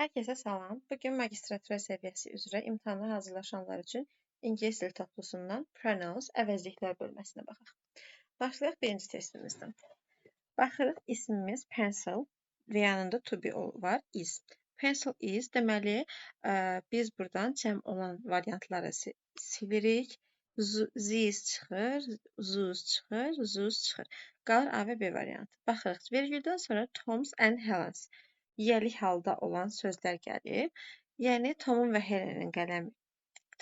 Hər kəsə salam. Bugün magistratura səviyyəsi üzrə imtahana hazırlaşanlar üçün ingilis dili toplusundan pronouns əvəzliklər bölməsinə baxaq. Başlayaq birinci testimizdən. Baxırıq ismimiz pencil və yanında to be var is. Pencil is deməli biz buradan cəm olan variantları silirik. Zis çıxır, zuz çıxır, zuz çıxır. Qalır A və B variantı. Baxırıq vergüldən sonra Tom's and Helen's. Yiyəlik halda olan sözlər gəlir. Yəni Tomun və Helenin qələmi.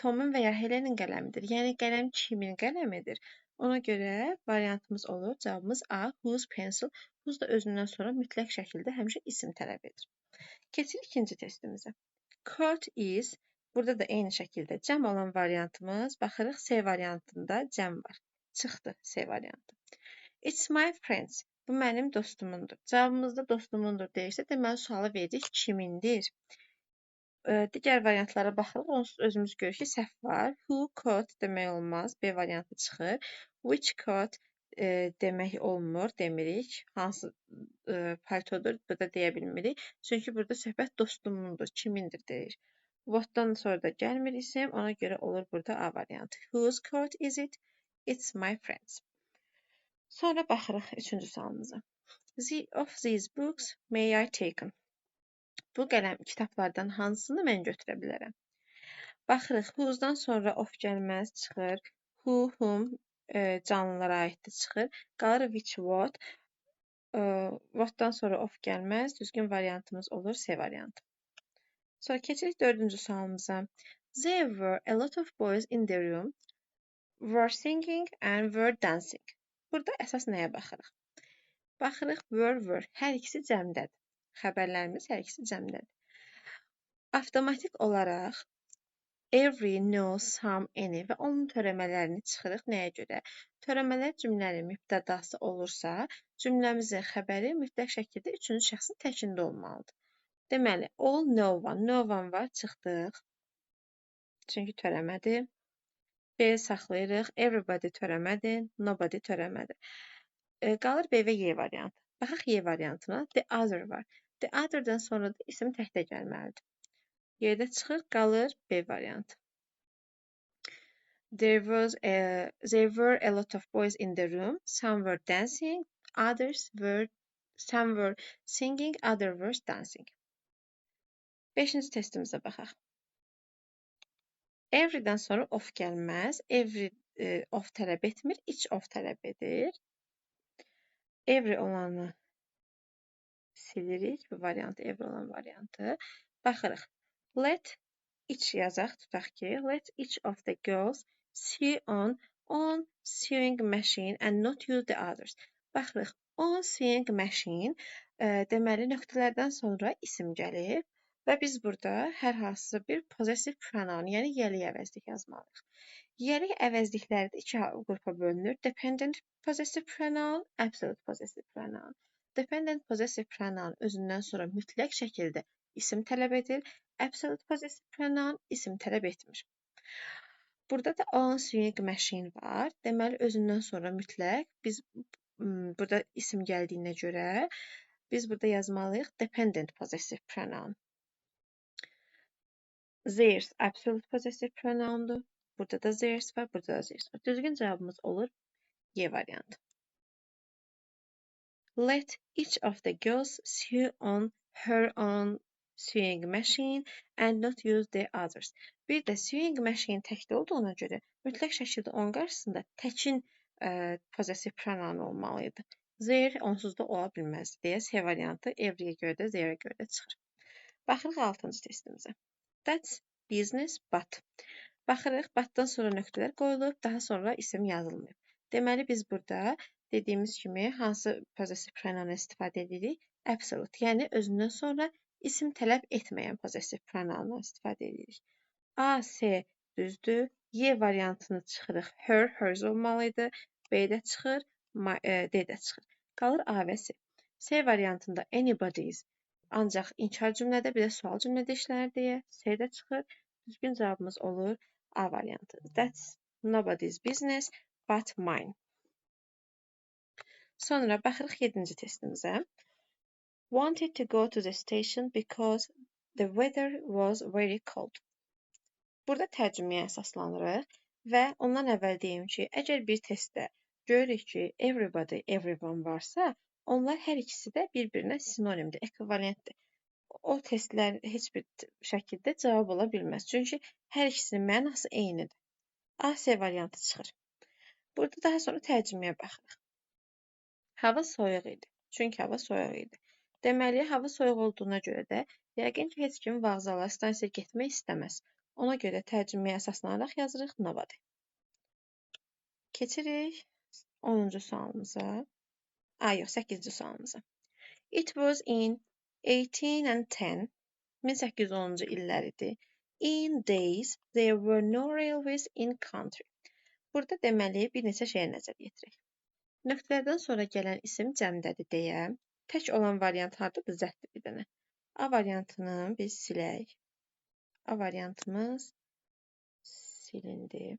Tomun və ya Helenin qələmidir. Yəni qələm kimin qələmidir? Ona görə variantımız olur. Cavabımız A. Whose pencil. Whose da özündən sonra mütləq şəkildə həmişə isim tələb edir. Keçirik ikinci testimizə. Coat is. Burada da eyni şəkildə cəm olan variantımız. Baxırıq C variantında cəm var. Çıxdı C variantı. It's my friends. Bu mənim dostumundur. Cavabımızda dostumundur deyirsə, deməli sualı veririk kimindir? Digər variantlara baxırıq, onsuz özümüz görürük ki, səhv var. Who coat demək olmaz, B variantı çıxır. Which coat demək olmur, demirik. Hansı paltodur, bu da deyə bilmirik. Çünki burada söhbət dostumundur, kimindir deyir. What'dan sonra da gəlmir isim, ona görə olur burada A variantı. Whose coat is it? It's my friends. Sonra baxırıq üçüncü sualımıza. Of these books may I take? Bu qələm kitablardan hansını mən götürə bilərəm? Baxırıq, who's-dan sonra of gəlməz çıxır. Who, whom canlılara aiddir çıxır. Qalır which, what. What-dan sonra of gəlməz. Düzgün variantımız olur C variantı. Sonra keçirik dördüncü sualımıza. There were a lot of boys in the room, were singing and were dancing. Burada əsas nəyə baxırıq? Baxırıq, were. Hər ikisi cəmdədir. Xəbərlərimiz hər ikisi cəmdədir. Avtomatik olaraq every, no, some, any və onun törəmələrini çıxırıq. Nəyə görə? Törəmələr cümlənin mübtədası olursa, cümləmizin xəbəri mütləq şəkildə üçüncü şəxsin təkində olmalıdır. Deməli, all, no one. No one var, çıxdıq. Çünki törəmədir. B saxlayırıq. Everybody törəmədir. Nobody törəmədir. Qalır B və Y variantı. Baxaq Y variantına. The other var. The other-dan sonra da isim təkdə gəlməlidir. Y-də çıxır, qalır B variantı. There were a lot of boys in the room. Some were dancing, some were singing, others were dancing. Beşinci testimizə baxaq. Every-dən sonra of gəlməz. Every of tələb etmir, each of tələb edir. Every olanı silirik. Bu variantı, every olan variantı. Baxırıq. Let each yazaq, tutaq ki. Let each of the girls sew on sewing machine and not use the others. Baxırıq. On sewing machine deməli nöqtələrdən sonra isim gəlir. Və biz burada hər hansısa bir possessive pronoun, yəni yiyəlik əvəzlik yazmalıyıq. Yiyəlik əvəzlikləri də iki qrupa bölünür. Dependent possessive pronoun, absolute possessive pronoun. Dependent possessive pronoun özündən sonra mütləq şəkildə isim tələb edir. Absolute possessive pronoun isim tələb etmir. Burada da on sewing machine var. Deməli özündən sonra mütləq biz burada isim gəldiyinə görə biz burada yazmalıyıq dependent possessive pronoun. Theirs absolute possessive pronoundur. Burada da theirs var, burada da theirs var. Düzgün cavabımız olur Y variantı. Let each of the girls sew on her own sewing machine and not use the others. Bir də sewing machine təkdə olduğuna görə mütləq şəkildə onun qarşısında təkin possessive pronoun olmalıydı. Their onsuz da ola bilməz deyə C variantı every'yə görə də, their'ə görə də çıxır. Baxırıq 6-cı testimizə. That's business, but. Baxırıq, but-dan sonra nöqtələr qoyulub, daha sonra isim yazılmayıb. Deməli, biz burada dediyimiz kimi hansı possessive pronoun istifadə edirik? Absolute, yəni özündən sonra isim tələb etməyən possessive pronoun istifadə edirik. A, C düzdür. Y variantını çıxırıq. Her, hers olmalıydı. B-də çıxır, D-də çıxır. Qalır A və C. C variantında anybody's ancaq inkar cümlədə, bir də sual cümlədə işlənir deyə C-də çıxır. Düzgün cavabımız olur A variantı. That's nobody's business but mine. Sonra baxırıq 7-ci testimizə. Wanted to go to the station because The weather was very cold. Burada tərcüməyə əsaslanırıq və ondan əvvəl deyim ki, əgər bir testdə görürük ki, everybody, everyone varsa, onlar hər ikisi də bir-birinə sinonimdir, ekvivalentdir. O testlər heç bir şəkildə cavab ola bilməz. Çünki hər ikisinin mənası eynidir. A, C variantı çıxır. Burada daha sonra tərcüməyə baxırıq. Hava soyuq idi. Çünki hava soyuq idi. Deməli, hava soyuq olduğuna görə də yəqin ki, heç kim vağzala, stansiya getmək istəməz. Ona görə tərcüməyə əsaslanaraq yazırıq Navadi. Keçirik 10-cu sualımıza. Yox, 8-ci sualımıza. It was in 1810, 1810-cu illər idi. In days, there were no railways in country. Burada deməli bir neçə şeyə nəzər yetirək. Nöqtələrdən sonra gələn isim cəmdədir deyə, tək olan variant hardadır? Zətdir bir dənə. A variantını biz silək. A variantımız silindi.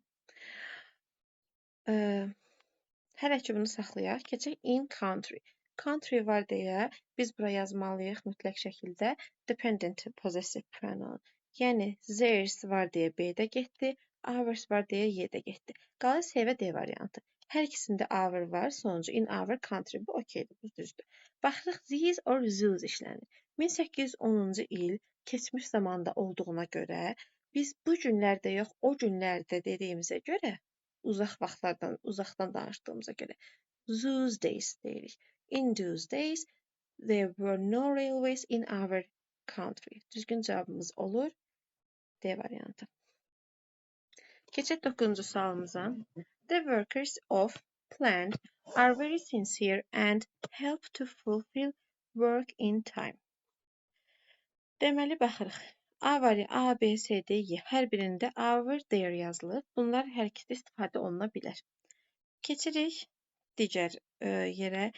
Hələ ki bunu saxlayaq. Keçək in country. Country var deyə biz bura yazmalıyıq mütləq şəkildə dependent possessive pronoun. Yəni theirs var deyə B-də getdi, ours var deyə Y-də getdi. Qalır C və D variantı. Hər ikisində our var, sonuncu in our country. Bu okeydir, bu düzdür. Baxırıq these or those işlənir. 1810-cu il keçmiş zamanda olduğuna görə biz bu günlərdə yox, o günlərdə dediyimizə görə uzaq vaxtlardan, uzaqdan danışdığımıza görə those days deyirik. In those days, there were no railways in our country. Düzgün cavabımız olur D variantı. Keçək 9-cu sualımıza. The workers of plant are very sincere and help to fulfill work in time. Deməli, baxırıq. A var ya, A, B, C, D, Y. Hər birində our, their yazılıb. Bunlar hər ikisi istifadə oluna bilər. Keçirik digər yerə.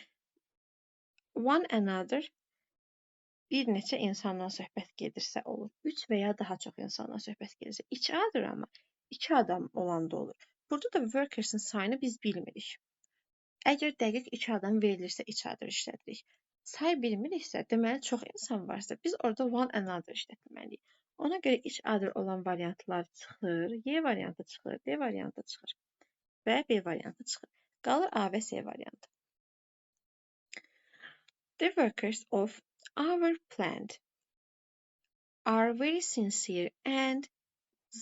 One another bir neçə insandan söhbət gedirsə olur. 3 və ya daha çox insandan söhbət gedirsə. Each other amma 2 adam olanda olur. Burada da workers'ın sayını biz bilmirik. Əgər dəqiq 2 adam verilirsə each other işlədirik. Say bilmiriksə, deməli çox insan varsa, biz orada one another işlətməliyik. Ona görə each other olan variantlar çıxır, Y variantı çıxır, D variantı çıxır və B variantı çıxır. Qalır A və C variantı. The workers of our plant are very sincere and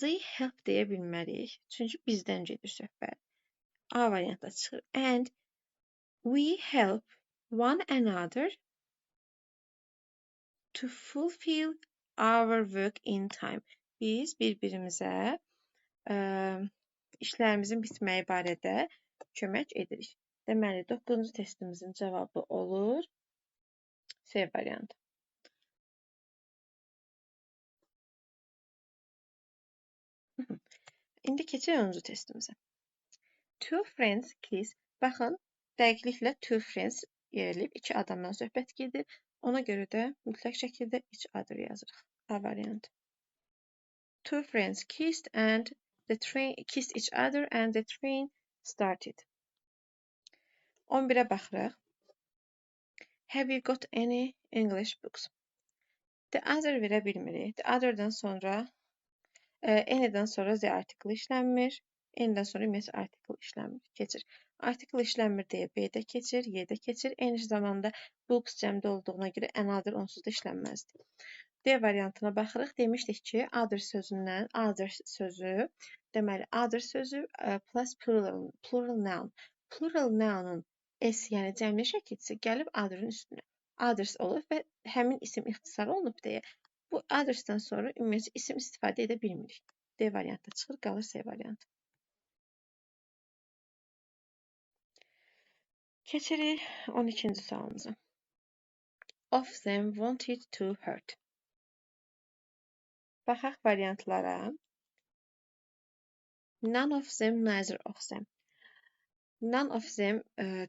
they help deyə bilmərik. Çünki bizdən gedir söhbət. A variantı çıxır. And we help one another to fulfill our work in time. Biz bir-birimizə işlərimizin bitməyi barədə kömək edirik. Deməli, 9-cu testimizin cavabı olur C variantı. İndi keçək 10-cu testimizə. Two friends kiss. Baxın, dəqiqliklə two friends yerilib, 2 adamdan söhbət gedir. Ona görə də mütləq şəkildə each other yazırıq. A variantı. Two friends kissed each other and the train started. 11-ə baxırıq. Have you got any English books? The other verə bilmirik. The other'dan sonra any'dən sonra the article işlənmir. Any'dən sonra ümumiyyətlə article işlənmir. Keçir. Article işlənmir deyə B-də keçir, Y-də keçir. Eyni zamanda books cəmdə olduğuna görə another onsuz da işlənməzdir. D variantına baxırıq. Demişdik ki, other sözündən other sözü, deməli other sözü plus plural noun. Plural noun'un S, yəni cəmli şəkilçisi gəlib other'ın üstünə. Others olur və həmin isim ixtisar olunub deyə bu others'dan sonra ümumiyyətlə isim istifadə edə bilmirik. D variantı çıxır, qalır C variantı. Keçirik 12-ci sualımıza. Of them wanted to hurt. Baxaq variantlara. None of them, neither of them. None of them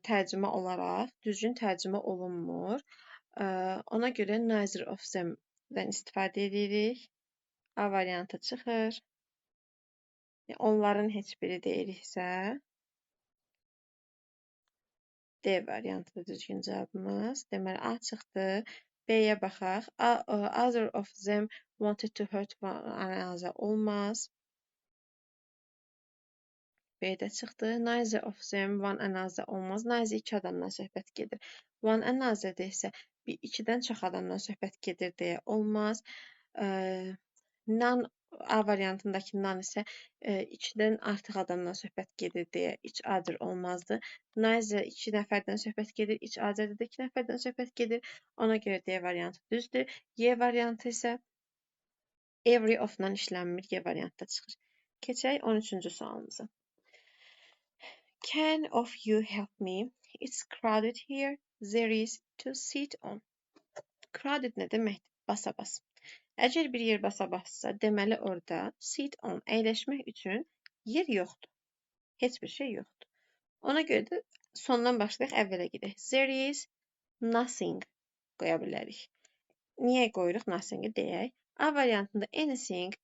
tərcümə olaraq düzgün tərcümə olunmur. Ona görə neither of them-dən istifadə edirik. A variantı çıxır. Onların heç biri deyiriksə D variantı da düzgün cavabımız. Deməli A çıxdı. B-yə baxaq. Other of them wanted to hurt one another olmaz. B-də çıxdı. Neither of them one another olmaz. Neither iki adamdan söhbət gedir. One another-da isə ikidən çox adamdan söhbət gedir deyə olmaz. None A variantındakı none isə ikidən artıq adamdan söhbət gedir deyə each other olmazdı. Neither iki nəfərdən söhbət gedir, each other da iki nəfərdən söhbət gedir. Ona görə D variantı düzdür. Y variantı isə every of-dan işlənmir, Y variantda çıxır. Keçək 13-cü sualımıza. Can of you help me? It's crowded here. There is to sit on. Crowded nə deməkdir? Basa-bas. Əgər bir yer basa-bassa, deməli orada sit on, əyləşmək üçün yer yoxdur. Heç bir şey yoxdur. Ona görə də sondan başlayaq, əvvələ gedək. There is nothing qoya bilərik. Niyə qoyuruq nothing-i deyək? A variantında anything,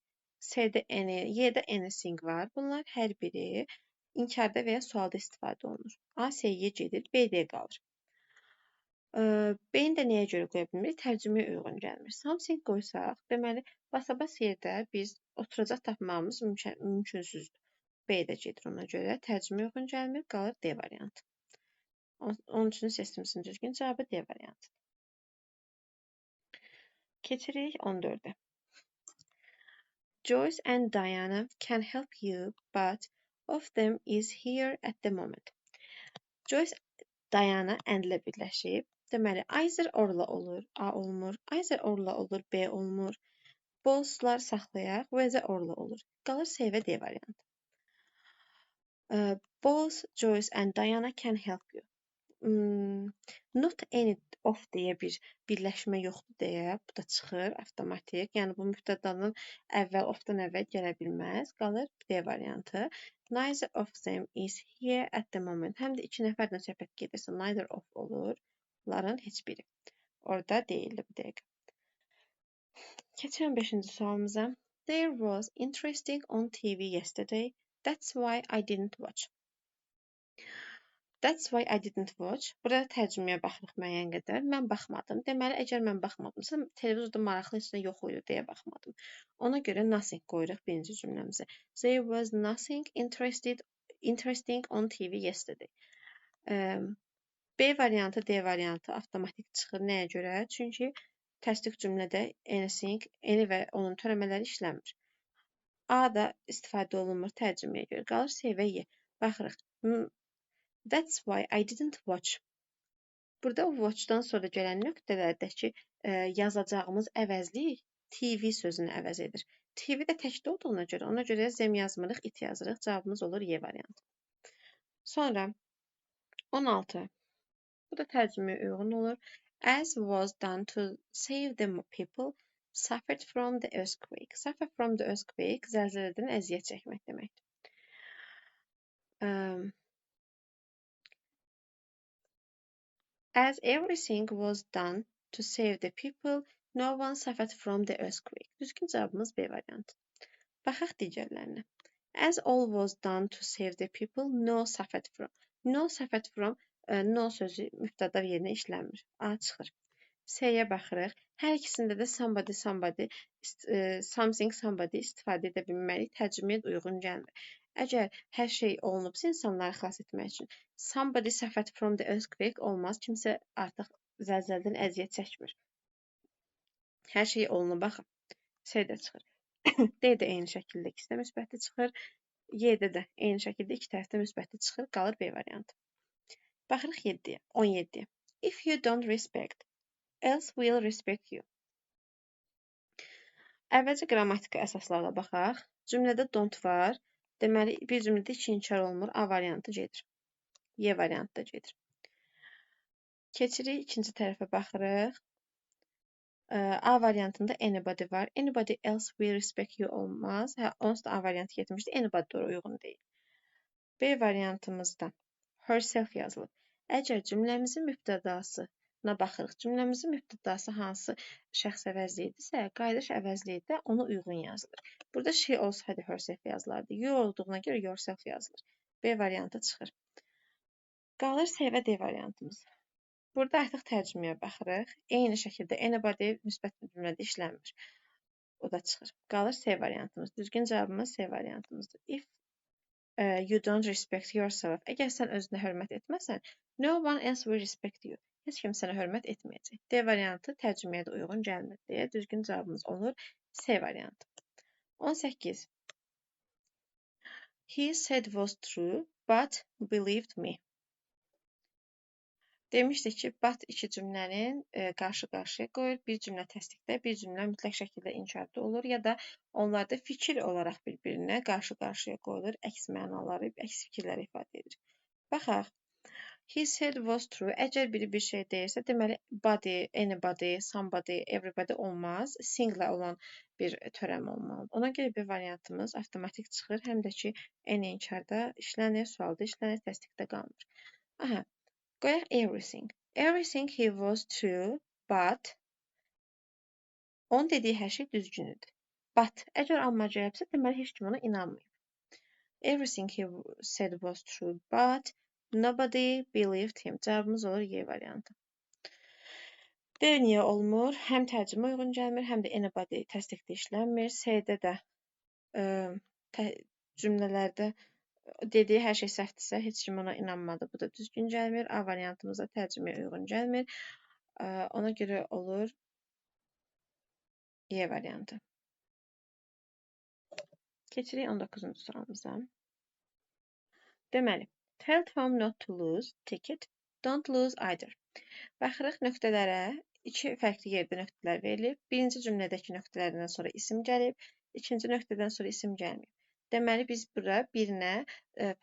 C-də any, Y-də anything var. Bunlar hər biri inkarda və ya sualda istifadə olunur. A, C-yə gedir, B-də qalır. B-ni də nəyə görə qoya bilmirik? Tərcüməyə uyğun gəlmir. Something qoysaq, deməli, basa-bas yerdə biz oturacaq tapmağımız mümkünsüzdür. B-də gedir ona görə. Tərcüməyə uyğun gəlmir, qalır D variantı. Onun üçün seçdiyimizin düzgün cavabı D variantı. Keçirik 14-ə. Joyce and Diana can help you, but of them is here at the moment. Joyce Diana and-lə birləşib. Deməli, either or-la olur, A olmur. Either or-la olur, B olmur. Both-lar saxlayaq, with or-la olur. Qalır C və D variantı. Both Joyce and Diana can help you. Not any of deyə bir birləşmə yoxdur deyə bu da çıxır avtomatik. Yəni bu mübtədanın of-dan əvvəl gələ bilməz. Qalır D variantı. Neither of them is here at the moment. Həm də iki nəfərdən söhbət gedirsə neither of olur. Bunların heç biri. Orada deyildi bu dəqiqə. Keçən 5-ci sualımıza. There was interesting on TV yesterday. That's why I didn't watch. That's why I didn't watch. Burada tərcüməyə baxırıq müəyyən qədər. Mən baxmadım. Deməli, əgər mən baxmadımsa, televizorda maraqlı heç nə yox idi deyə baxmadım. Ona görə nothing qoyuruq birinci cümləmizə. There was nothing interesting on TV yesterday. B variantı, D variantı avtomatik çıxır. Nəyə görə? Çünki təsdiq cümlədə anything, any və onun törəmələri işləmir. A da istifadə olunmur tərcüməyə görə. Qalır C və Y. Baxırıq. That's why I didn't watch. Burada watch-dan sonra gələn nöqtələrdəki yazacağımız əvəzlik TV sözünü əvəz edir. TV də təkdə olduğuna görə, ona görə zem yazmırıq, it yazırıq. Cavabımız olur Y variantı. Sonra 16. Bu da tərcüməyə uyğun olur. As was done to save the people suffered from the earthquake. Suffer from the earthquake zəlzələdən əziyyət çəkmək deməkdir. As everything was done to save the people, no one suffered from the earthquake. Düzgün cavabımız B variantı. Baxaq digərlərinə. As all was done to save the people, no suffered from. No suffered from, no sözü mübtəda yerinə işlənmir. A çıxır. C-yə baxırıq. Hər ikisində də somebody, something, somebody istifadə edə bilmərik. Tərcüməyə uyğun gəlmir. Əgər hər şey olunubsa insanları xilas etmək üçün, somebody suffered from the earthquake olmaz. Kimsə artıq zəlzələdən əziyyət çəkmir. Hər şey olunub, baxın. C də çıxır. D də eyni şəkildə ikisi də müsbətli çıxır. Y-də də eyni şəkildə iki tərəfdə müsbətli çıxır. Qalır B variantı. Baxırıq 7-yə, 17-yə. If you don't respect, else will respect you. Əvvəlcə qrammatika əsaslarına baxaq. Cümlədə don't var. Deməli, bir cümlədə iki inkar olunmur. A variantı gedir. Y variantı da gedir. Keçirik, ikinci tərəfə baxırıq. A variantında anybody var. Anybody else will respect you olmaz. Onsuz da A variantı getmişdi. Anybody da uyğun deyil. B variantımızda herself yazılıb. Əgər cümləmizin mübtədasına baxırıq, cümləmizin mübtədası hansı şəxs əvəzliyidirsə, qayıdış əvəzliyidə ona uyğun yazılır. Burada she olsaydı herself yazılardı. You olduğuna görə yourself yazılır. B variantı çıxır. Qalır C və D variantımız. Burada artıq tərcüməyə baxırıq. Eyni şəkildə anybody müsbət cümlədə işlənmir. O da çıxır. Qalır C variantımız. Düzgün cavabımız C variantımızdır. If you don't respect yourself. Əgər sən özünə hörmət etməsən, no one else will respect you. Heç kim sənə hörmət etməyəcək. D variantı tərcüməyə də uyğun gəlmir deyə düzgün cavabımız olur C variantı. 18. He said was true, but believed me. Demişdik ki, but iki cümlənin qarşı-qarşıya qoyur. Bir cümlə təsdiqdə, bir cümlə mütləq şəkildə inkarda olur ya da onlarda fikir olaraq bir-birinə qarşı-qarşıya qoyulur. Əks mənaları, əks fikirləri ifadə edir. Baxaq. He said was true. Əgər biri bir şey deyirsə, deməli body, anybody, somebody, everybody olmaz. Singular olan bir törəm olmalıdır. Ona görə bir variantımız avtomatik çıxır. Həm də ki, any inkarda işlənir, sualda işlənir, təsdiqdə qalmır. Aha. Qoyaq everything. Everything he was true, but onun dediyi hər şey düzgündür. But əgər amma gəlibsə, deməli heç kim ona inanmayıb. Everything he said was true, but nobody believed him. Cavabımız olur Y variantı. D niyə olmur? Həm tərcümə uyğun gəlmir, həm də anybody təsdiqdə işlənmir. C-də də cümlələrdə dediyi hər şey səhvdirsə, heç kim ona inanmadı. Bu da düzgün gəlmir. A variantımıza tərcüməyə uyğun gəlmir. Ona görə olur Y variantı. Keçirik 19-cu sualımıza. Deməli, tell Tom not to lose ticket, don't lose either. Baxırıq nöqtələrə. İki fərqli yerdə nöqtələr verilib. Birinci cümlədəki nöqtələrdən sonra isim gəlib. İkinci nöqtədən sonra isim gəlməyib. Deməli, biz bura birinə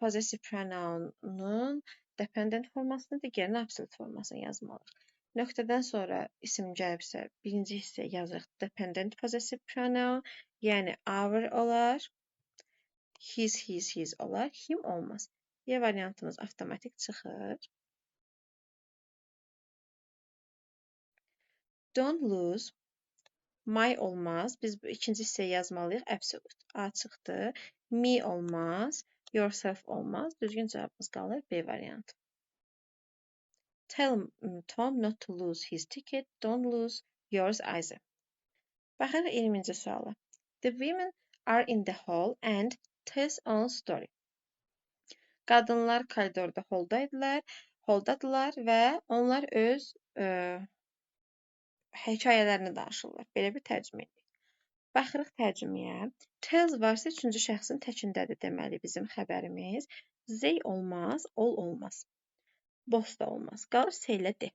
possessive pronounun dependent formasını, digərinə absolute formasını yazmalıyıq. Nöqtədən sonra isim gəlibsə, birinci hissəyə yazırıq dependent possessive pronoun, yəni our olar, his olar, him olmaz. Y variantımız avtomatik çıxır. Don't lose, my olmaz. Biz bu ikinci hissəyə yazmalıyıq absolute. A çıxdı. Me olmaz. Yourself olmaz. Düzgün cavabımız qalır B variantı. Tell Tom not to lose his ticket. Don't lose yours either. Baxırıq 20-ci suala. The women are in the hall and tells on story. Qadınlar koridorda holdadılar və onlar öz hekayələrini danışırlar. Belə bir tərcümə edir. Baxırıq tərcüməyə. Tells varsa üçüncü şəxsin təkindədir deməli bizim xəbərimiz. They olmaz, all olmaz. Both da olmaz. Qalır C ilə D.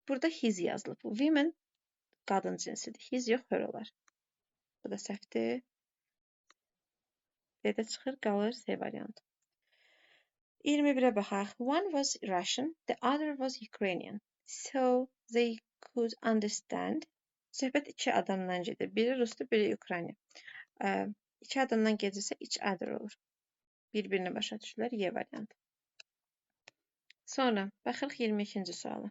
Burada his yazılıb. Women qadın cinsidir. His yox, her olar. Bu da səhvdir. D-də çıxır, qalır C variantı. 21-ə baxaq. One was Russian, the other was Ukrainian. So they could understand. Söhbət iki adamdan gedir. Biri rusdur, biri Ukrayna. İki adamdan gedirsə each other olur. Bir-birini başa düşürlər. Y variantı. Sonra baxırıq 22-ci suala.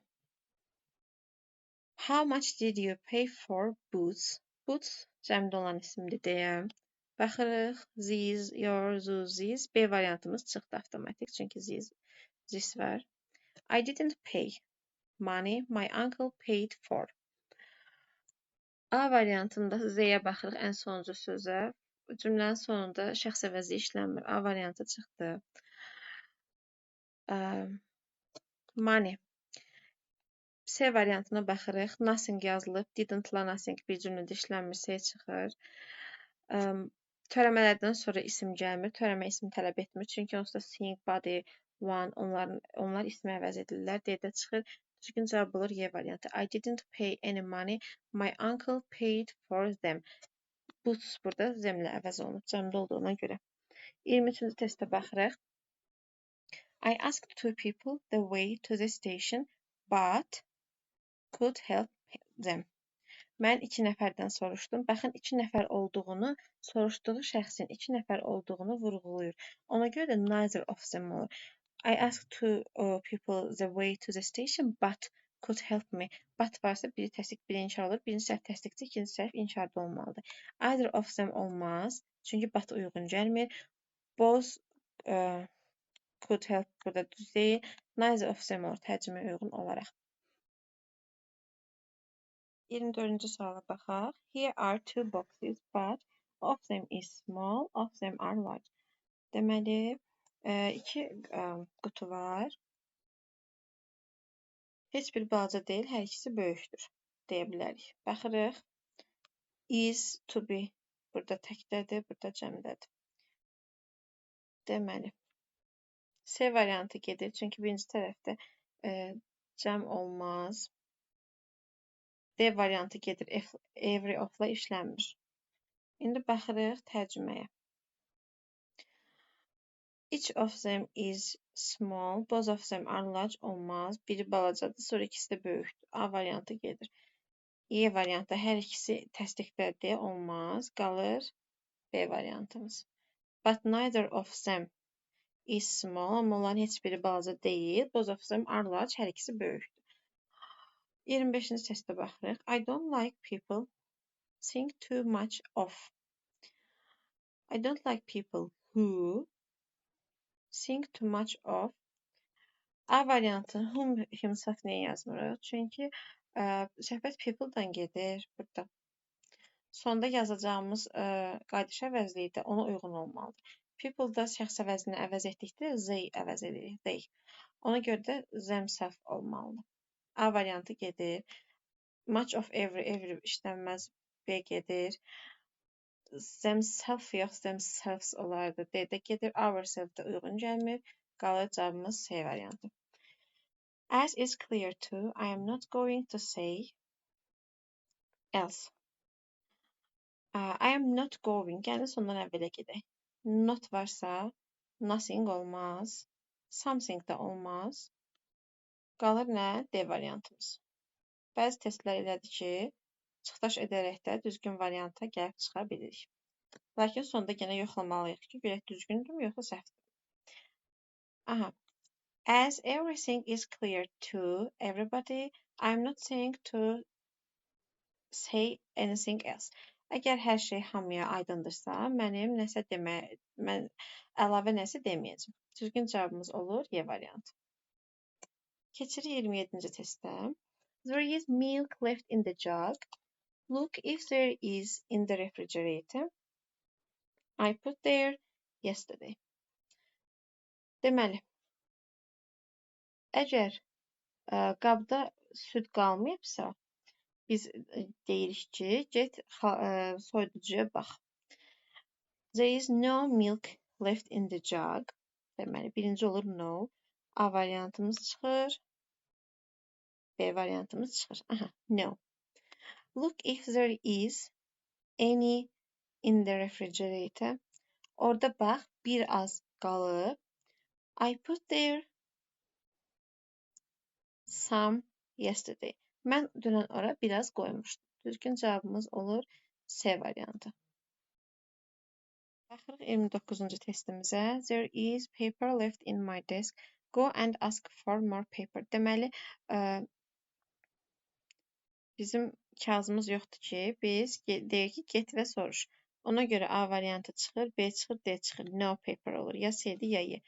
How much did you pay for boots? Boots cəmdə olan isimdir deyə. Baxırıq. These, your, these. B variantımız çıxdı avtomatik. Çünki this var. I didn't pay money. My uncle paid for. A variantında Z-yə baxırıq ən sonuncu sözə. Cümlənin sonunda şəxs əvəzi işlənmir. A variantı çıxdı. Money. C variantına baxırıq. Nothing yazılıb. Didn't-la nothing bir cümlədə işlənmirsə çıxır. Törəmələrdən sonra isim gəlmir. Törəmə isim tələb etmir. Çünki onsuz da sing, body, one onlar ismi əvəz edirlər. D-də çıxır. Düzgün cavab olur Y variantı. I didn't pay any money. My uncle paid for them. Boots burada zemlə əvəz olunub. Cəmdə olduğuna görə. 23-cü testə baxırıq. I asked two people the way to the station, but could help them. Mən iki nəfərdən soruşdum. Baxın, iki nəfər olduğunu, soruşduğu şəxsin iki nəfər olduğunu vurğulayır. Ona görə də neither of them olur. I asked two people the way to the station, but could help me. But varsa biri təsdiq, biri inkar olur. Birinci səhv təsdiqdir, ikinci səhv inkarda olmalıdır. Either of them olmaz. Çünki but uyğun gəlmir. Both could help burada düz deyil. Neither of them olur tərcümə uyğun olaraq. 24-cü suala baxaq. Here are two boxes, but of them is small, of them are large. Deməli, iki qutu var. Heç bir balaca deyil, hər ikisi böyükdür, deyə bilərik. Baxırıq. Is, to be, burada təkdədir, burada cəmdədir. Deməli, C variantı gedir, çünki birinci tərəfdə cəm olmaz. D variantı gedir, every of-la işlənmir. İndi baxırıq tərcüməyə. Each of them is small, both of them are large olmaz. Biri balacadır, sonra ikisi də böyükdür. A variantı gedir. E variantı hər ikisi təsdiqlədir, olmaz. Qalır B variantımız. But neither of them is small, amma onların heç biri balaca deyil. Both of them are large, hər ikisi böyükdür. 25-ci testə baxırıq. I don't like people think too much of. I don't like people who think too much of. A variantı whom himself niyə yazmırıq? Çünki söhbət people-dan gedir burada. Sonda yazacağımız qaydaşa əvəzliyi də ona uyğun olmalıdır. People-da şəxs əvəzini əvəz etdikdə they əvəz edirik. They. Ona görə də themself olmalıdır. A variantı gedir. Much of every işlənməz B gedir. Themself yox, themselves olardı. D də gedir. Ourself da uyğun gəlmir. Qalır cavabımız C variantı. As is clear too, I am not going to say else. I am not going. Yəni sondan əvvələ gedək. Not varsa nothing olmaz. Something da olmaz. Qalır nə? D variantımız. Bəzi testlər elədir ki, çıxdaş edərək də düzgün varianta gəlib çıxa bilirik. Lakin sonda yenə yoxlamalıyıq ki, görək düzgündürmü yoxsa səhvdir. Aha. As everything is clear to everybody, I'm not saying to say anything else. Əgər hər şey hamıya aydındırsa, mən əlavə nəsə deməyəcəm. Düzgün cavabımız olur Y variantı. Keçirik 27-ci testə. There is milk left in the jug. Look if there is in the refrigerator. I put there yesterday. Deməli, əgər qabda süd qalmayıbsa, biz deyirik ki, get soyuducuya bax. There is no milk left in the jug. Deməli, birinci olur no. A variantımız çıxır. B variantımız çıxır. Aha, no. Look if there is any in the refrigerator. Orada bax, bir az qalıb. I put there some yesterday. Mən dünən ora biraz qoymuşdum. Düzgün cavabımız olur C variantı. Baxırıq 29-cu testimizə. There is paper left in my desk. Go and ask for more paper. Deməli, bizim kağızımız yoxdur ki, biz deyək ki, get və soruş. Ona görə A variantı çıxır, B çıxır, D çıxır. No paper olur. Ya C'dir, ya Y.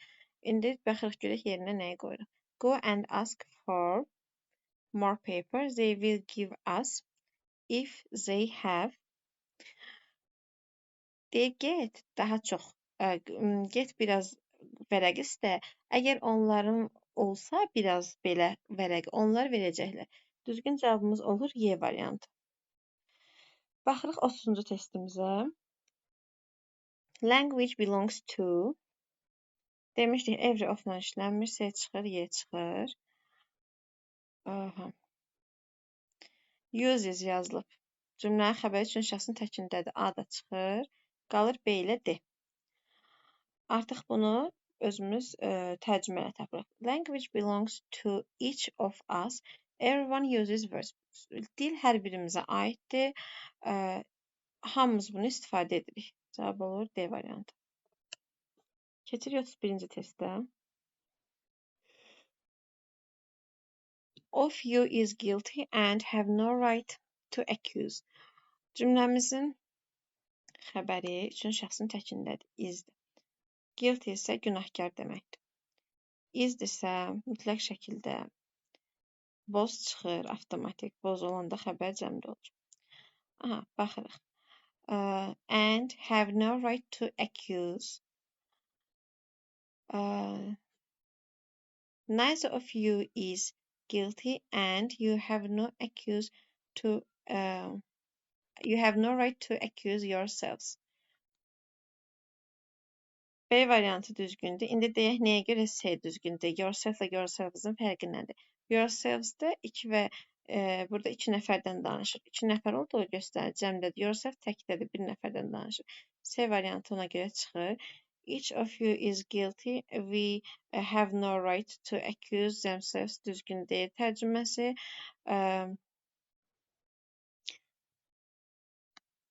İndi baxırıq görək yerinə nəyi qoyuruq. Go and ask for more paper. They will give us if they have. Get daha çox. Get biraz vərəq istə. Əgər onların olsa biraz belə vərəq, onlar verəcəklər. Düzgün cavabımız olur Y variantı. Baxırıq 30-cu testimizə. Language belongs to. Demişdik, every of-la işlənmir. C çıxır, Y çıxır. Aha. Uses yazılıb. Cümlənin xəbəri üçün şəxsin təkindədir. A da çıxır. Qalır B ilə D. Artıq bunu özümüz tərcümələ tapırıq. Language belongs to each of us. Everyone uses words. Dil hər birimizə aiddir. Hamımız bunu istifadə edirik. Cavab olur D variantı. Keçirik 31-ci testə. Of you is guilty and have no right to accuse. Cümləmizin xəbəri üçün şəxsin təkindədir. Isdir. Guilty isə günahkar deməkdir. Isdirsə, mütləq şəkildə was çıxır, avtomatik. Was olanda xəbər cəmdə olur. Aha, baxırıq. And have no right to accuse. Neither of you is guilty and you have no you have no right to accuse yourselves. B variantı düzgündür. İndi deyək nəyə görə C düzgündür? Yourself və yourselves-ın fərqi nədir? Yourselves-də burada iki nəfərdən danışır. İki nəfər olduğu göstərir cəmdədir. Yourself təkdədir, bir nəfərdən danışır. C variantı ona görə çıxır. Each of you is guilty. We have no right to accuse themselves. Düzgün deyil tərcüməsi.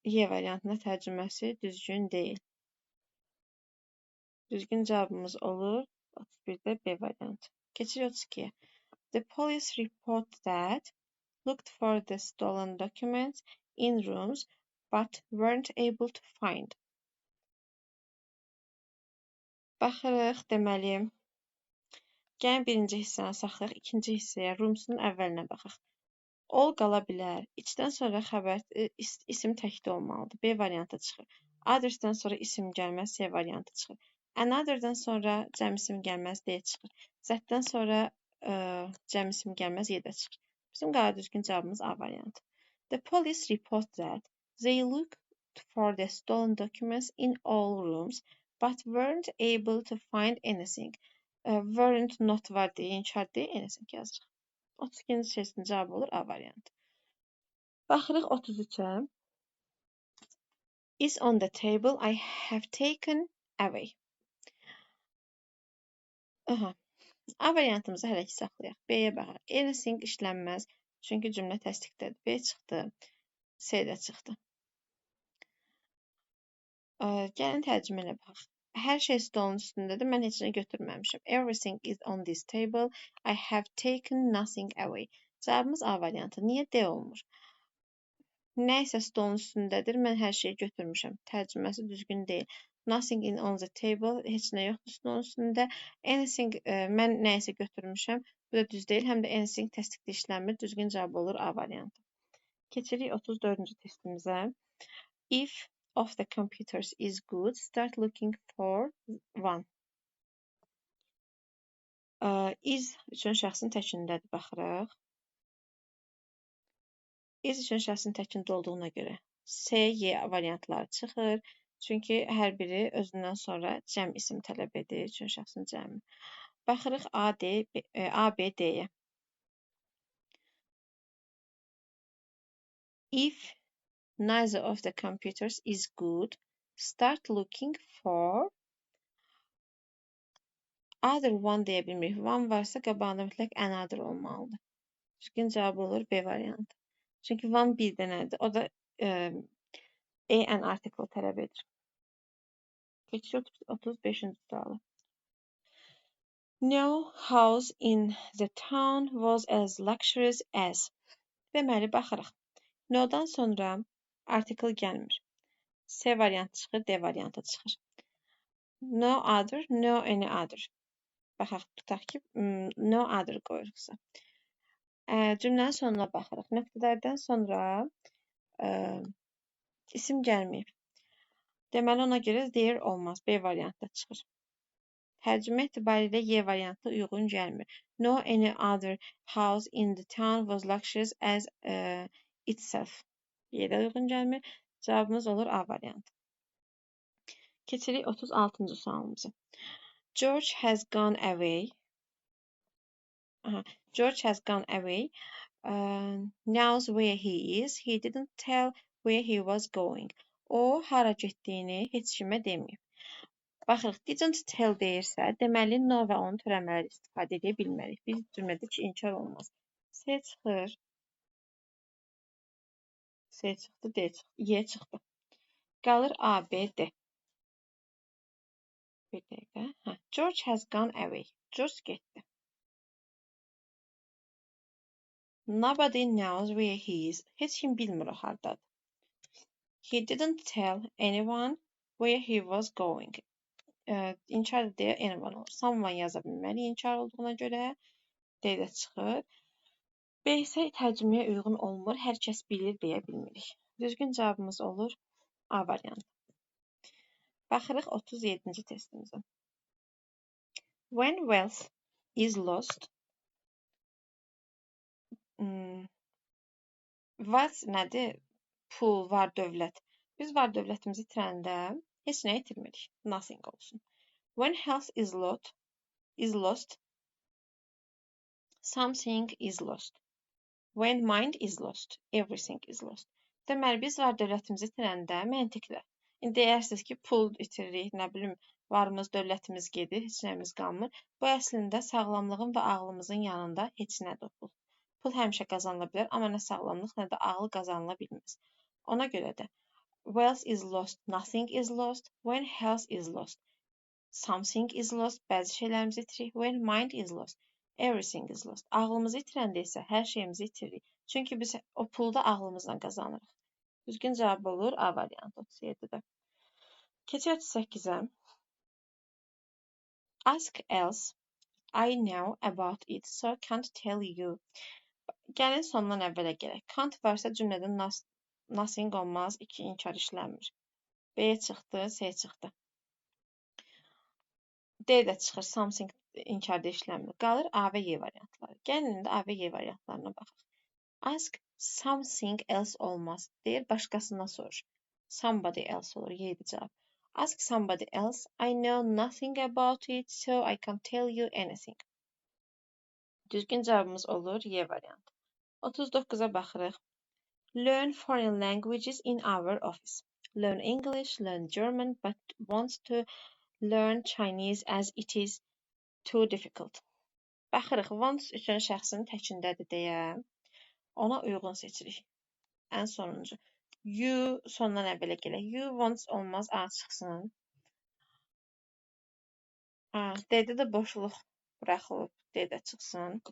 Y variantında tərcüməsi düzgün deyil. Düzgün cavabımız olur 31-də B variantı. Keçirik 32-yə. The police report that looked for the stolen documents in rooms but weren't able to find. Baxırıq, deməli, gəlin birinci hissəni saxlayaq, ikinci hissəyə, roomsun əvvəlinə baxaq. Ol qala bilər. İçdən sonra xəbər isim təkdə olmalıdır. B variantı çıxır. Adresdən sonra isim gəlməz, C variantı çıxır. Another'dan sonra cəm isim gəlməz, D çıxır. Zətdən sonra cəm isim gəlməz, Y də çıxır. Bizim qara düzgün cavabımız A variantı. The police report that they looked for the stolen documents in all rooms but weren't able to find anything. Weren't not var deyə inkar deyə anything yazırıq. 32-ci seçkin cavabı olur A variantı. Baxırıq 33-ə. Is on the table I have taken away. Aha. A variantımızı hələ ki saxlayaq. B-yə baxaq. Anything işlənməz. Çünki cümlə təsdiqdədir. B çıxdı. C də çıxdı. Gəlin tərcüməyə baxaq. Hər şey stolun üstündədir. Mən heç nə götürməmişəm. Everything is on this table. I have taken nothing away. Cavabımız A variantı. Niyə D olmur? Nə isə stolun üstündədir. Mən hər şeyi götürmüşəm. Tərcüməsi düzgün deyil. Nothing in on the table. Heç nə yoxdur stolun üstündə. Anything, mən nə isə götürmüşəm. Bu da düz deyil. Həm də anything təsdiqli işlənmir. Düzgün cavab olur A variantı. Keçirik 34-cü testimizə. If of the computers is good, start looking for one. Is üçün şəxsin təkindədir, baxırıq. Is üçün şəxsin təkində olduğuna görə C, Y variantları çıxır. Çünki hər biri özündən sonra cəm isim tələb edir, üçün şəxsin cəmi. Baxırıq A, B, D-yə. If neither of the computers is good, start looking for other one deyə bilmirik. One varsa qabağında mütləq another olmalıdır. Düzgün cavab olur B variantı. Çünki one bir dənədir. O da an article tələb edir. Keçirik 35-ci sualı. No house in the town was as luxurious as. Deməli, baxırıq. No-dan sonra article gəlmir. C variantı çıxır, D variantı çıxır. No other, no any other. Baxaq, tutaq ki, no other qoyuruqsa. Cümlənin sonuna baxırıq. Nöqtələrdən sonra isim gəlməyib. Deməli, ona görə there olmaz. B variantı çıxır. Tərcümə etibarilə Y variantı uyğun gəlmir. No any other house in the town was luxurious as itself. Y-də uyğun gəlmir. Cavabımız olur A variantı. Keçirik 36-cı sualımıza. George has gone away. George has gone away. Knows where he is. He didn't tell where he was going. O hara getdiyini heç kimə deməyib. Baxırıq, didn't tell deyirsə, deməli no və onun törəmələri istifadə edə bilmərik. Bir cümlədə ki, inkar olmaz. C çıxır. C çıxdı, D çıxdı, Y çıxdı. Qalır A, B, D. Bir dəqiqə. George has gone away. George getdi. Nobody knows where he is. Heç kim bilmir o hardadır. He didn't tell anyone where he was going. İnkar deyə anyone olur. Someone yaza bilməli inkar olduğuna görə. D də çıxır. B isə tərcüməyə uyğun olmur. Hər kəs bilir deyə bilmirik. Düzgün cavabımız olur A variantı. Baxırıq 37-ci testimizə. When wealth is lost, wealth nədir? Pul, var dövlət. Biz var dövlətimizi itirəndə heç nə itirmirik. Nothing olsun. When health is lost, something is lost. When mind is lost, everything is lost. Deməli, biz var dövlətimizi itirəndə məntiqlə. İndi deyirsiniz ki, pul itiririk, nə bilim, varımız, dövlətimiz gedir, heç nəyimiz qalmır. Bu əslində sağlamlığın və ağlımızın yanında heç nədir pul. Pul həmişə qazanıla bilər, amma nə sağlamlıq, nə də ağıl qazanıla bilməz. Ona görə də wealth is lost, nothing is lost. When health is lost, something is lost. Bəzi şeylərimizi itiririk. When mind is lost, everything is lost. Ağlımızı itirəndə isə hər şeyimizi itiririk. Çünki biz o pulu da ağlımızla qazanırıq. Düzgün cavab olur A variantı 37-də. Keçək 38-ə. Ask else. I know about it, so can't tell you. Gəlin sondan əvvələ gələk. Can't varsa cümlədə nothing olmaz, 2 inkar işlənmir. B çıxdı, C çıxdı. D də çıxır, something inkarda işlənmir. Qalır A və Y variantları. Gəlin indi A və Y variantlarına baxaq. Ask something else olmaz. Deyir, başqasından soruş. Somebody else olur, Y-dir cavab. Ask somebody else. I know nothing about it, so I can't tell you anything. Düzgün cavabımız olur Y variantı. 39-a baxırıq. Learn foreign languages in our office. Learn English, learn German, but wants to learn Chinese as it is too difficult. Baxırıq, wants üçün şəxsin təkindədir deyə ona uyğun seçirik. Ən sonuncu. You sondan əvvələ gələk. You wants olmaz, A çıxsın. D-də də boşluq buraxılıb, D də çıxsın.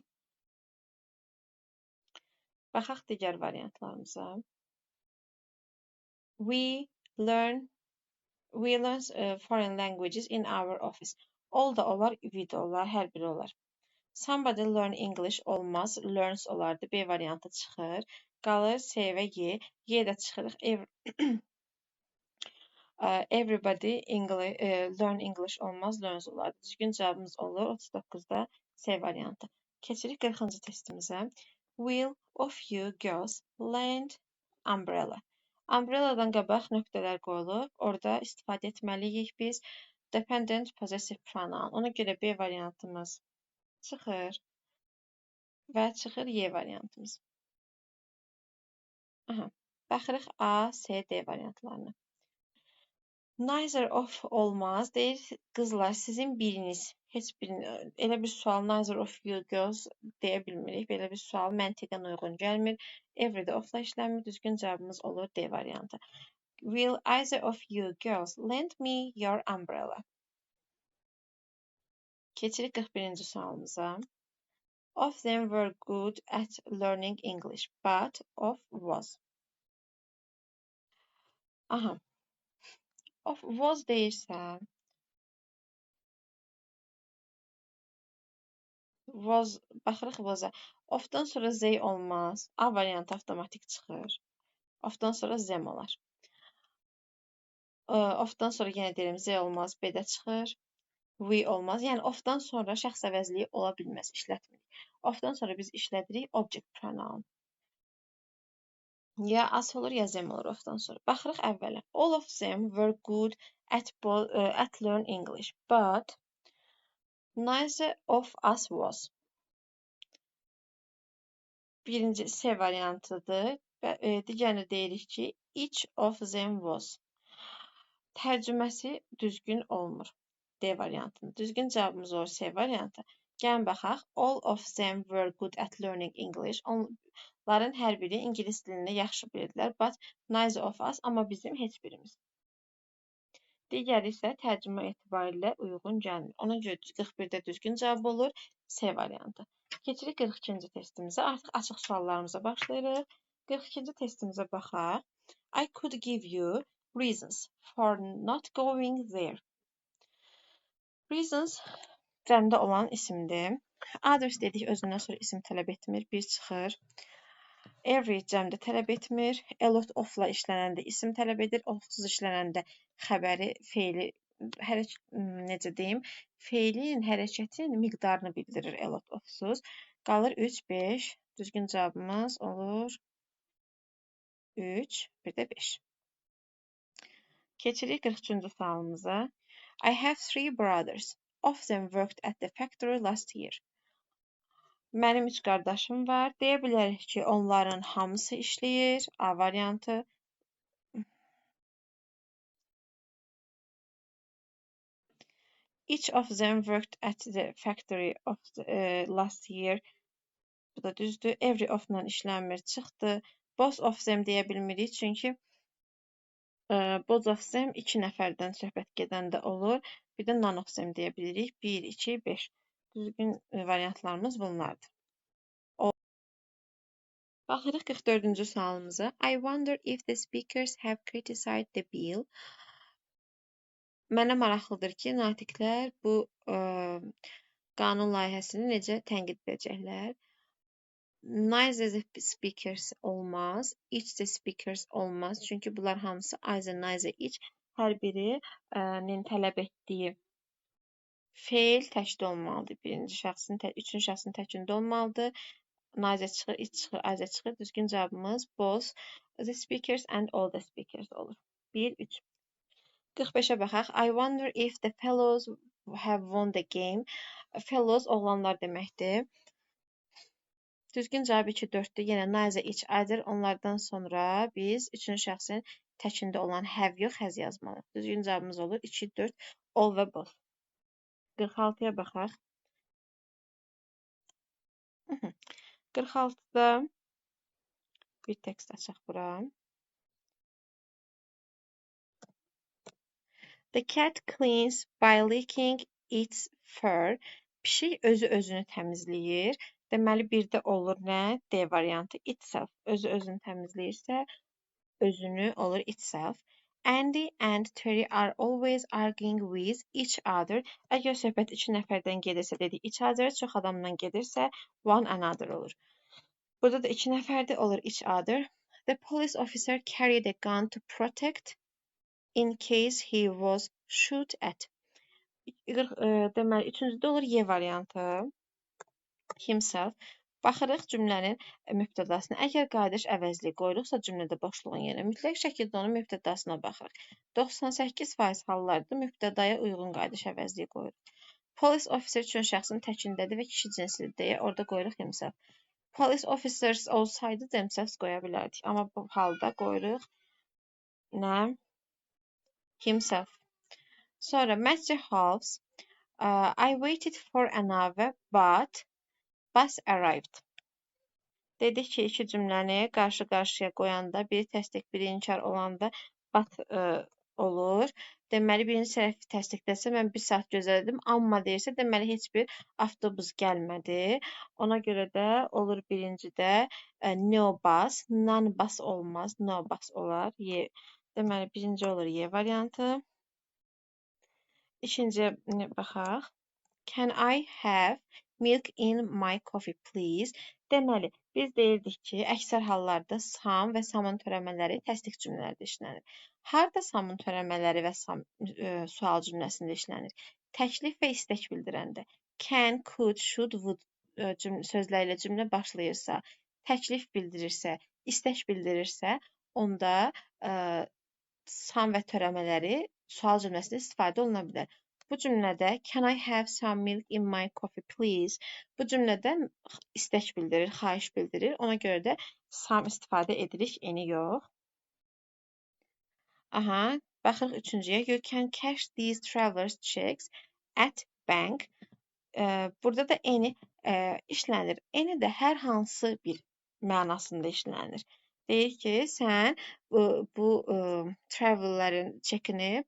Baxaq digər variantlarımıza. We learn foreign languages in our office. All da olar, we də olar, hər biri olar. Somebody learn English olmaz, learns olardı. B variantı çıxır. Qalır C və Y. Y də çıxırıq. Everybody learn English olmaz, learns olardı. Düzgün cavabımız olur 39-da C variantı. Keçirik 40-cı testimizə. Will of you girls lend umbrella? Umbrelladan qabaq nöqtələr qoyulub. Orada istifadə etməliyik biz dependent possessive pronoun. Ona görə B variantımız çıxır və çıxır Y variantımız. Baxırıq A, C, D variantlarına. Neither of olmaz. Deyir, qızlar, sizin biriniz, heç birini, elə bir sual neither of you girls deyə bilmirik. Belə bir sual məntiqən uyğun gəlmir. Everydə ofla işlənmir. Düzgün cavabımız olur D variantı. Will either of you girls lend me your umbrella? Keçirik 41-ci sualımıza. Of them were good at learning English, but of was. Of was deyirsə, was, baxırıq was-a. Ofdan sonra z olmaz. A variantı avtomatik çıxır. Ofdan sonra zem olar. Ofdan sonra yenə deyirəm z olmaz, B də çıxır. We olmaz. Yəni ofdan sonra şəxs əvəzliyi ola bilməz, işlətmirik. Ofdan sonra biz işlədirik object pronoun. Ya as olur, ya zem olur ofdan sonra. Baxırıq əvvələ. All of them were good at learn English, but neither of us was. Birinci C variantıdır. Digərini deyirik ki, each of them was. Tərcüməsi düzgün olmur. D variantında. Düzgün cavabımız olur C variantı. Gəlin baxaq. All of them were good at learning English. Onların hər biri ingilis dilini yaxşı bilirdilər. But neither of us, amma bizim heç birimiz. Digəri isə tərcümə etibarilə uyğun gəlmir. Ona görə 41-də düzgün cavab olur C variantı. Keçirik 42-ci testimizə. Artıq açıq suallarımıza başlayırıq. 42-ci testimizə baxaq. I could give you reasons for not going there. Reasons cəmdə olan isimdir. Others dedik özündən sonra isim tələb etmir. Bir çıxır. Every cəmdə tələb etmir. A lot of-la işlənəndə isim tələb edir. Of-suz işlənəndə xəbəri, feili, necə deyim, feilin, hərəkətin miqdarını bildirir a lot of-suz. Qalır 3, 5. Düzgün cavabımız olur 3, bir də 5. Keçirik 43-cü sualımıza. I have 3 brothers. Of them worked at the factory last year. Mənim 3 qardaşım var. Deyə bilərik ki, onların hamısı işləyir. A variantı. Each of them worked at the factory of last year. Bu da düzdür. Every of-la işlənmir, çıxdı. Both of them deyə bilmirik, çünki both of them 2 nəfərdən söhbət gedəndə olur. Bir də none of them deyə bilirik. 1, 2, 5. Düzgün variantlarımız bunlardır. Baxırıq 44-cü sualımıza. I wonder if the speakers have criticized the bill. Mənə maraqlıdır ki, natiqlər bu qanun layihəsini necə tənqid edəcəklər. Neither the speakers olmaz, each the speakers olmaz. Çünki bunlar hamısı either, neither, each hər birinin tələb etdiyi feil təkdə olmalıdır. Birinci şəxsin, üçüncü şəxsin təkində olmalıdır. Neither çıxır, each çıxır, either çıxır. Düzgün cavabımız both the speakers and all the speakers olur. 1, 3. 45-ə baxaq. I wonder if the fellows have won the game. Fellows oğlanlar deməkdir. Düzgün cavab 2, 4-dür. Yenə neither, each, either. Onlardan sonra biz üçüncü şəxsin təkində olan have yox, has yazmalıyıq. Düzgün cavabımız olur 2, 4, all və both. 46-ya baxaq. 46-da bir tekst açaq bura. The cat cleans by licking its fur. Pişik özünü təmizləyir. Deməli, bir də olur nə? D variantı itself. Özünü təmizləyirsə, özünü olur itself. Andy and Terry are always arguing with each other. Əgər söhbət 2 nəfərdən gedirsə, dedik each other, çox adamdan gedirsə, one another olur. Burada da 2 nəfərdə olur each other. The police officer carried a gun to protect in case he was shot at. Deməli, üçüncüdə olur Y variantı. Himself. Baxırıq cümlənin mübtədasına. Əgər qayıdış əvəzli qoyuluqsa cümlədə boşluğun yerinə mütləq şəkildə onun mübtədasına baxırıq. 98% hallarda mübtədaya uyğun qayıdış əvəzliyi qoyuruq. Police officer üçün şəxsin təkindədir və kişi cinslidir deyə orada qoyuruq himself. Police officers olsaydı themselves qoya bilərdik. Amma bu halda qoyuruq nə? Himself. Sonra Matthew Hobbs. I waited for an hour but bus arrived. Dedik ki, iki cümləni qarşı-qarşıya qoyanda biri təsdiq, biri inkar olanda but olur. Deməli, birinci tərəfi təsdiqləsə, mən 1 saat gözlədim, amma deyirsə, deməli, heç bir avtobus gəlmədi. Ona görə də olur birincidə no bus, non bus olmaz, no bus olar. Deməli, birinci olur Y variantı. İkinciyə baxaq. Can I have milk in my coffee, please? Deməli, biz deyirdik ki, əksər hallarda some və some'un törəmələri təsdiq cümlələrdə işlənir. Harda some'un törəmələri və sual cümləsində işlənir? Təklif və istək bildirəndə. Can, could, should, would sözlərlə cümlə başlayırsa, təklif bildirirsə, istək bildirirsə, onda some və törəmələri sual cümləsində istifadə oluna bilər. Bu cümlədə can I have some milk in my coffee, please? Bu cümlədə istək bildirir, xahiş bildirir. Ona görə də some istifadə edirik, any yox. Aha, baxırıq üçüncüyə. You can cash these travelers checks at bank. Burada da any işlənir. Any də hər hansı bir mənasında işlənir. Deyir ki, sən bu travellərin çekini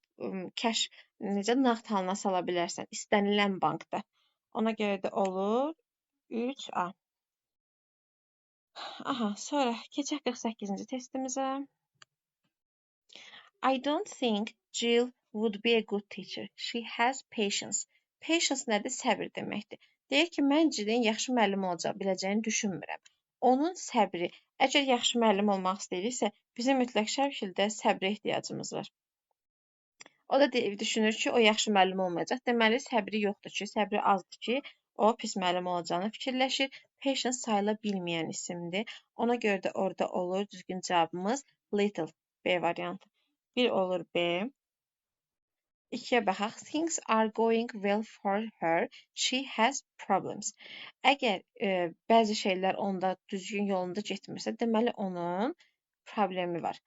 cash necə nağd halına sala bilərsən istənilən bankda. Ona görə də olur 3A. Aha, sonra keçək 48-ci testimizə. I don't think Jill would be a good teacher. She has patience. Patience nədir? Səbir deməkdir. Deyək ki, mən Cilin yaxşı müəllim biləcəyini düşünmürəm. Onun səbri. Əgər yaxşı müəllim olmaq istəyiriksə, bizim mütləq şəkildə səbrə ehtiyacımız var. O da düşünür ki, o yaxşı müəllim olmayacaq. Deməli, səbri yoxdur ki, səbri azdır ki, o pis müəllim olacağını fikirləşir. Patience sayıla bilməyən isimdir. Ona görə də orada olur düzgün cavabımız little, B variantı. 1 olur B. 2-yə baxaq. Things are going well for her. She has problems. Əgər bəzi şeylər onda düzgün yolunda getmirsə, deməli onun problemi var.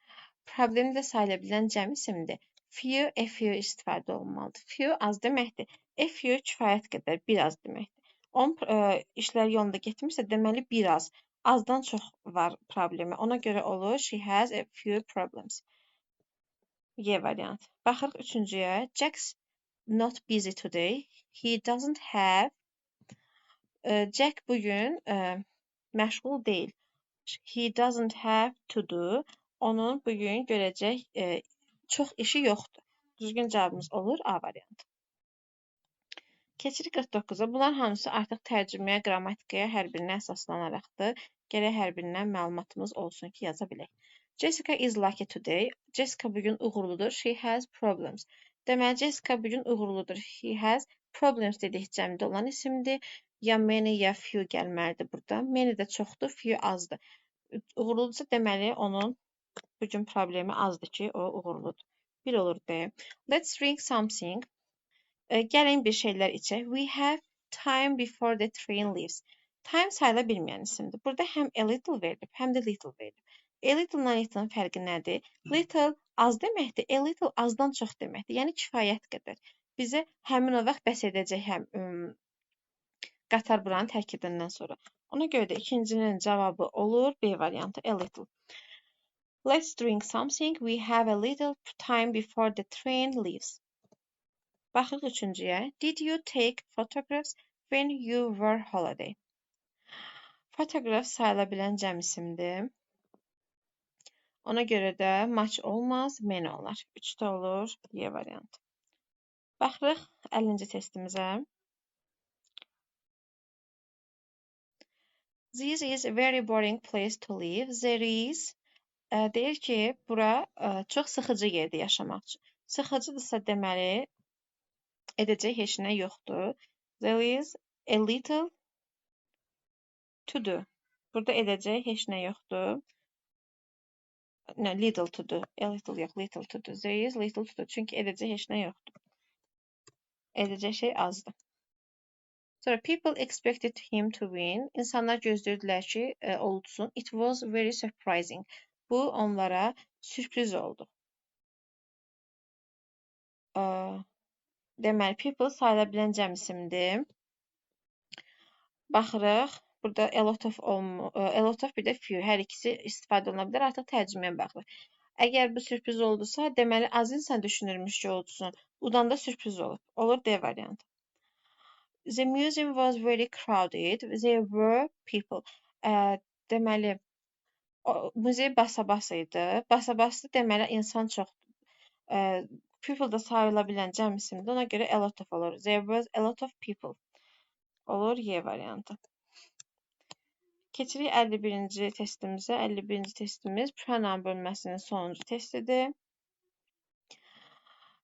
Problemi də sayıla bilən cəm isimdir. Few, a few istifadə olunmalıdır. Few az deməkdir. A few kifayət qədər, biraz deməkdir. Onun işlər yolunda getmirsə, deməli biraz. Azdan çox var problemi. Ona görə olur she has a few problems. Y variant. Baxırıq üçüncüyə. Jack's not busy today. He doesn't have. Jack bugün məşğul deyil. He doesn't have to do. Onun bugün görəcək çox işi yoxdur. Düzgün cavabımız olur A variantı. Keçirik 49-a. Bunlar hamısı artıq tərcüməyə, qrammatikaya hər birinə əsaslanaraqdır. Gərək hər birindən məlumatımız olsun ki, yaza bilək. Jessica is lucky today. Jessica bugün uğurludur. She has problems. Deməli, Jessica bugün uğurludur. He has problems dedik cəmdə olan isimdir. Ya many ya few gəlməlidir burada. Many də çoxdur, few azdır. Uğurludursa deməli onun bugün problemi azdır ki, o uğurludur. 1 olur B. Let's drink something. Gəlin bir şeylər içək. We have time before the train leaves. Time sayıla bilməyən isimdir. Burada həm a little verilib, həm də little verilib. A little-la little'ın fərqi nədir? Little az deməkdir, a little azdan çox deməkdir. Yəni kifayət qədər. Bizə həmin o vaxt bəs edəcək qatar buranı tərk edəndən sonra. Ona görə də ikincinin cavabı olur B variantı, a little. Let's drink something. We have a little time before the train leaves. Baxırıq üçüncüyə. Did you take photographs when you were holiday? Fotoqraf sayıla bilən cəm isimdir. Ona görə də match olmaz, many olar. 3-də olur, Y variantı. Baxırıq 50-ci testimizə. This is a very boring place to live. There is deyir ki, bura çox sıxıcı yerdə yaşamaq üçün. Sıxıcıdırsa deməli, edəcək heç nə yoxdur. There is a little to do. Burada edəcək heç nə yoxdur. No, little to do. A little yox, little to do. There is little to do. Çünki edəcək heç nə yoxdur. Edəcək şey azdır. Sonra people expected him to win. İnsanlar gözləyirdilər ki, o udsun. It was very surprising. Bu onlara sürpriz oldu. Deməli, people sayıla bilən cəm isimdir. Baxırıq. Burada a lot of bir də few. Hər ikisi istifadə oluna bilər. Artıq tərcüməyə baxırıq. Əgər bu sürpriz oldusa, deməli az insan düşünürmüş ki, olsun. Udanda sürpriz olur. Olur D variantı. The museum was very crowded. There were people. Deməli, muzey basa-basa idi. Basa-basa deməli insan çoxdur. People da sayıla bilən cəm isimdir. Ona görə a lot of olur. There was a lot of people. Olur Y variantı. Keçirik 51-ci testimizə. 51-ci testimiz pronoun bölməsinin sonuncu testidir.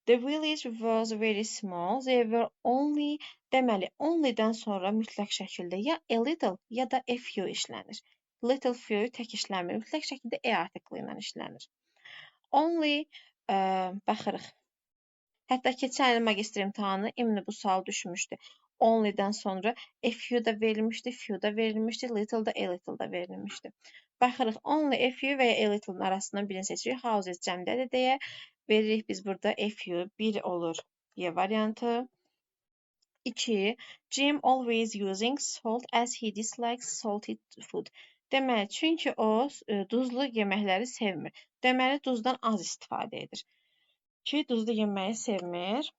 The village was very small. There were only, deməli, only-dən sonra mütləq şəkildə ya a little ya da a few işlənir. Little few tək işləmir. Mütləq şəkildə a artiklı ilə işlənir. Only, baxırıq. Hətta keçən il magistr imtahanı imni bu sual düşmüşdü. Only-dən sonra a few da verilmişdi, few da verilmişdi, little da a little da verilmişdi. Baxırıq, only a few və ya a little arasından birini seçirik. Houses cəmdədir deyə veririk biz burada a few. 1 olur Y variantı. 2. Jim always using salt as he dislikes salty food. Deməli, çünki o duzlu yeməkləri sevmir. Deməli, duzdan az istifadə edir. Ki, duzlu yeməyi sevmir.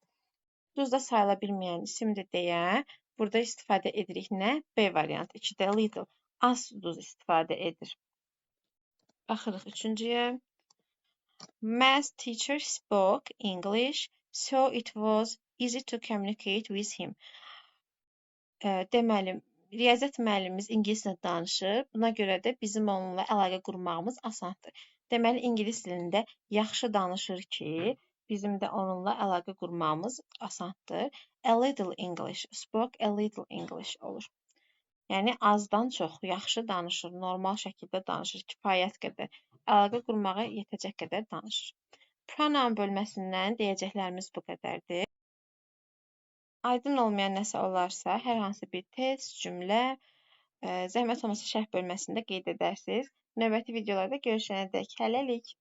Duzda sayıla bilməyən isimdir deyə burada istifadə edirik nə? B variantı. 2-də little. Az duz istifadə edir. Baxırıq üçüncüyə. Math teacher spoke English, so it was easy to communicate with him. Deməli, riyaziyyat müəllimimiz ingilis dilində danışır. Buna görə də bizim onunla əlaqə qurmağımız asandır. Deməli, ingilis dilində yaxşı danışır ki, bizim də onunla əlaqə qurmağımız asandır. A little English, spoke a little English olur. Yəni azdan çox yaxşı danışır, normal şəkildə danışır, kifayət qədər. Əlaqə qurmağa yetəcək qədər danışır. Pronoun bölməsindən deyəcəklərimiz bu qədərdir. Aydın olmayan nəsə olarsa, hər hansı bir test, cümlə, zəhmət olmasa şərh bölməsində qeyd edərsiniz. Növbəti videolarda görüşənədək hələlik.